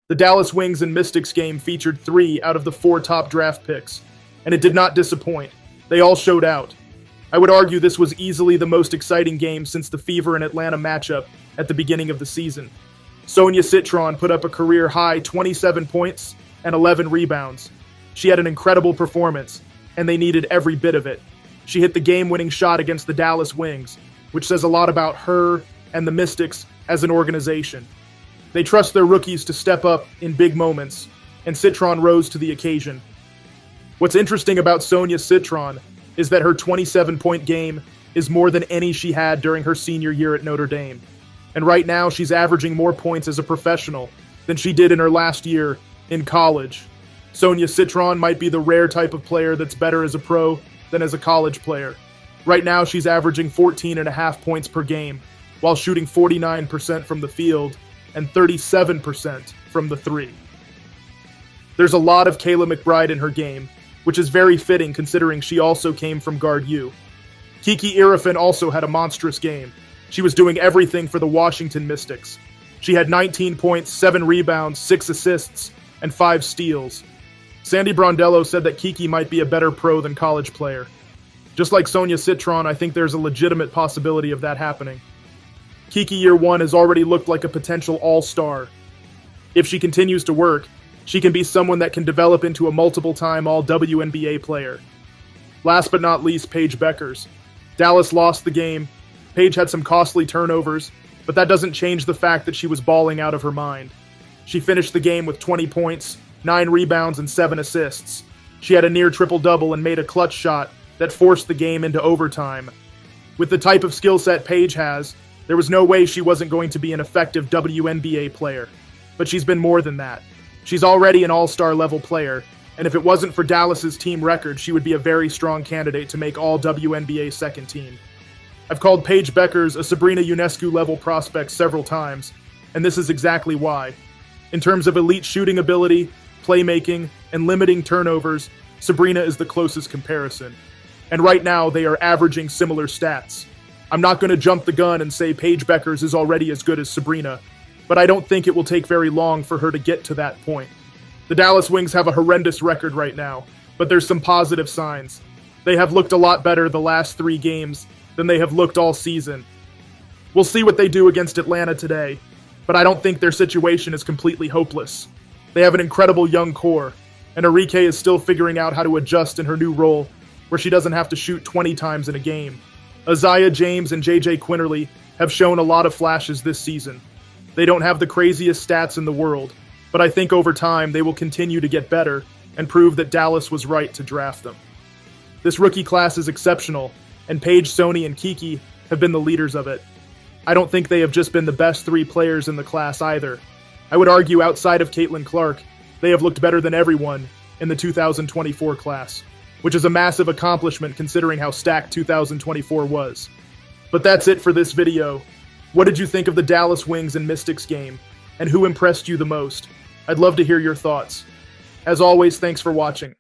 The Dallas Wings and Mystics game featured 3 out of the 4 top draft picks, and it did not disappoint. They all showed out. I would argue this was easily the most exciting game since the Fever and Atlanta matchup at the beginning of the season. Sonia Citron put up a career-high 27 points and 11 rebounds. She had an incredible performance, and they needed every bit of it. She hit the game-winning shot against the Dallas Wings, which says a lot about her and the Mystics as an organization. They trust their rookies to step up in big moments, and Citron rose to the occasion. What's interesting about Sonia Citron is that her 27-point game is more than any she had during her senior year at Notre Dame. And right now, she's averaging more points as a professional than she did in her last year in college. Sonia Citron might be the rare type of player that's better as a pro than as a college player. Right now, she's averaging 14.5 points per game, while shooting 49% from the field and 37% from the 3. There's a lot of Kayla McBride in her game, which is very fitting considering she also came from Guard U. Kiki Irafin also had a monstrous game. She was doing everything for the Washington Mystics. She had 19 points, 7 rebounds, 6 assists, and 5 steals. Sandy Brondello said that Kiki might be a better pro than college player. Just like Sonia Citron, I think there's a legitimate possibility of that happening. Kiki Year 1 has already looked like a potential all-star. If she continues to work, she can be someone that can develop into a multiple-time all-WNBA player. Last but not least, Paige Beckers. Dallas lost the game. Paige had some costly turnovers, but that doesn't change the fact that she was balling out of her mind. She finished the game with 20 points, 9 rebounds, and 7 assists. She had a near triple-double and made a clutch shot that forced the game into overtime. With the type of skill set Paige has, there was no way she wasn't going to be an effective WNBA player. But she's been more than that. She's already an all-star level player, and if it wasn't for Dallas's team record, she would be a very strong candidate to make all WNBA second team. I've called Paige Beckers a Sabrina Ionescu level prospect several times, and this is exactly why. In terms of elite shooting ability, playmaking, and limiting turnovers, Sabrina is the closest comparison. And right now, they are averaging similar stats. I'm not going to jump the gun and say Paige Beckers is already as good as Sabrina, but I don't think it will take very long for her to get to that point. The Dallas Wings have a horrendous record right now, but there's some positive signs. They have looked a lot better the last 3 games than they have looked all season. We'll see what they do against Atlanta today, but I don't think their situation is completely hopeless. They have an incredible young core, and Enrique is still figuring out how to adjust in her new role, where she doesn't have to shoot 20 times in a game. Isaiah James and JJ Quinterly have shown a lot of flashes this season. They don't have the craziest stats in the world, but I think over time they will continue to get better and prove that Dallas was right to draft them. This rookie class is exceptional, and Paige, Sony, and Kiki have been the leaders of it. I don't think they have just been the best 3 players in the class either. I would argue outside of Caitlin Clark, they have looked better than everyone in the 2024 class, which is a massive accomplishment considering how stacked 2024 was. But that's it for this video. What did you think of the Dallas Wings and Mystics game? And who impressed you the most? I'd love to hear your thoughts. As always, thanks for watching.